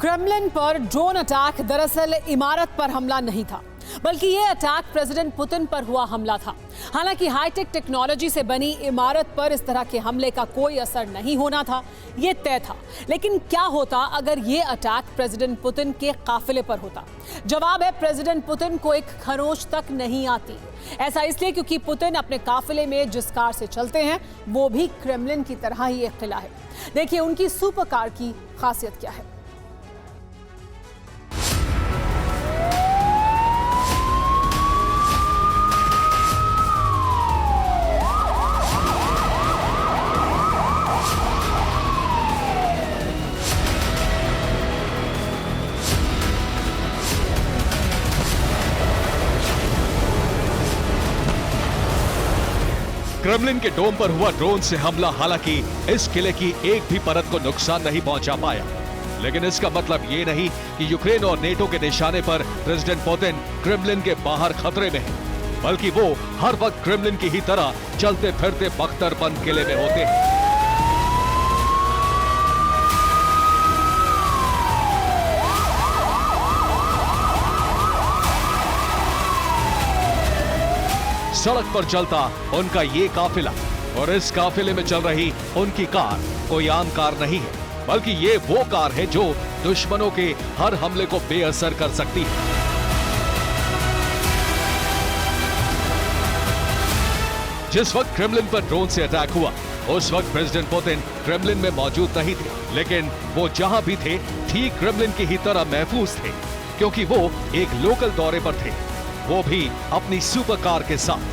Kremlin पर drone attack दरअसल इमारत पर हमला नहीं था, बल्कि ये अटैक प्रेसिडेंट पुतिन पर हुआ हमला था। हालांकि हाईटेक टेक्नोलॉजी से बनी इमारत पर इस तरह के हमले का कोई असर नहीं होना था, ये तय था। लेकिन क्या होता अगर ये अटैक प्रेसिडेंट पुतिन के काफिले पर होता? जवाब है, प्रेसिडेंट पुतिन को एक खरोंच तक नहीं आती। ऐसा इसलिए क्योंकि पुतिन अपने काफिले में जिस कार से चलते हैं वो भी क्रेमलिन की तरह ही एक किला है। देखिए उनकी सुपर कार की खासियत क्या है। क्रेमलिन के डोम पर हुआ ड्रोन से हमला हालांकि इस किले की एक भी परत को नुकसान नहीं पहुंचा पाया, लेकिन इसका मतलब ये नहीं कि यूक्रेन और नेटो के निशाने पर प्रेसिडेंट पुतिन क्रेमलिन के बाहर खतरे में है, बल्कि वो हर वक्त क्रेमलिन की ही तरह चलते फिरते बख्तरबंद किले में होते हैं। सड़क पर चलता उनका ये काफिला, और इस काफिले में चल रही उनकी कार कोई आम कार नहीं है, बल्कि ये वो कार है जो दुश्मनों के हर हमले को बेअसर कर सकती है। जिस वक्त क्रेमलिन पर ड्रोन से अटैक हुआ उस वक्त प्रेसिडेंट पुतिन क्रेमलिन में मौजूद नहीं थे, लेकिन वो जहां भी थे ठीक क्रेमलिन की ही तरह महफूज थे, क्योंकि वो एक लोकल दौरे पर थे, वो भी अपनी सुपर कार के साथ।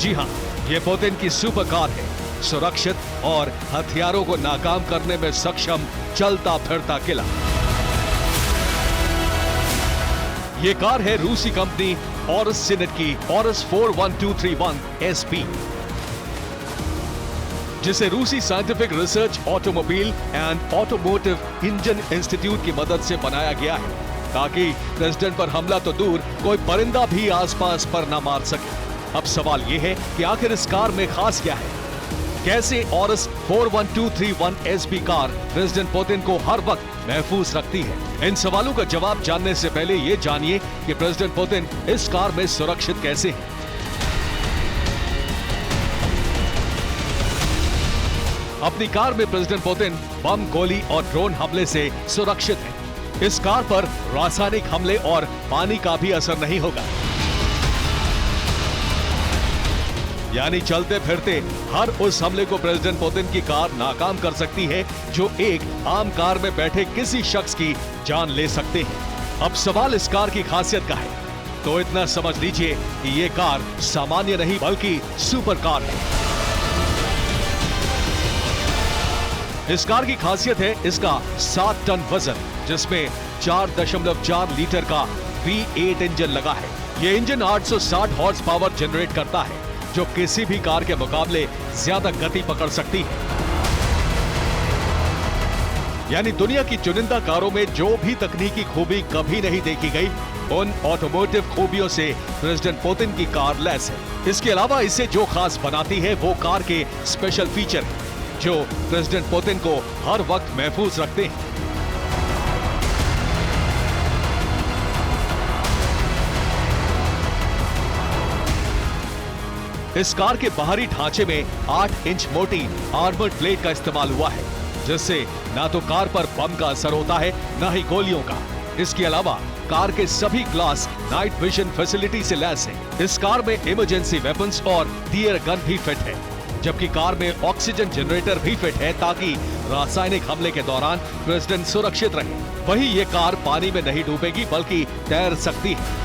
जी हां, ये पुतिन की सुपर कार है, सुरक्षित और हथियारों को नाकाम करने में सक्षम चलता फिरता किला। ये कार है रूसी कंपनी ऑरस सिनेट की ऑरस 41231 एसपी, जिसे रूसी scientific research automobile and automotive engine institute की मदद से बनाया गया है, ताकि प्रेसिडेंट पर हमला तो दूर कोई परिंदा भी आसपास पर ना मार सके। अब सवाल यह है कि आखिर इस कार में खास क्या है? कैसे Aurus 41231 SP car president Putin को हर वक्त महफूज रखती है? इन सवालों का जवाब जानने से पहले ये जानिए कि प्रेसिडेंट पुतिन इस कार में सुरक्षित कैसे हैं। अपनी कार में प्रेसिडेंट पुतिन बम, गोली और ड्रोन हमले से सुरक्षित है। इस कार पर रासायनिक हमले और पानी का भी असर नहीं होगा, यानी चलते फिरते हर उस हमले को प्रेसिडेंट पुतिन की कार नाकाम कर सकती है जो एक आम कार में बैठे किसी शख्स की जान ले सकते हैं। अब सवाल इस कार की खासियत का है, तो इतना समझ लीजिए कि ये कार सामान्य नहीं बल्कि सुपर कार है। इस कार की खासियत है इसका 7 टन वजन, जिसमें 4.4 लीटर का V8 इंजन लगा है। ये इंजन 860 हॉर्स पावर जनरेट करता है, जो किसी भी कार के मुकाबले ज्यादा गति पकड़ सकती है। यानी दुनिया की चुनिंदा कारों में जो भी तकनीकी खूबी कभी नहीं देखी गई, उन ऑटोमोटिव खूबियों से प्रेसिडेंट पुतिन की कार लैस है। इसके अलावा इसे जो खास बनाती है वो कार के स्पेशल फीचर है, जो प्रेसिडेंट पुतिन को हर वक्त महफूज रखते हैं। इस कार के बाहरी ढांचे में 8 इंच मोटी आर्मर्ड प्लेट का इस्तेमाल हुआ है, जिससे ना तो कार पर बम का असर होता है ना ही गोलियों का। इसके अलावा कार के सभी ग्लास नाइट विजन फैसिलिटी से लैस है। इस कार में इमरजेंसी वेपन्स और टीयर गन भी फिट है, जबकि कार में ऑक्सीजन जनरेटर भी फिट है, ताकि रासायनिक हमले के दौरान प्रेसिडेंट सुरक्षित रहे। वहीं ये कार पानी में नहीं डूबेगी बल्कि तैर सकती है।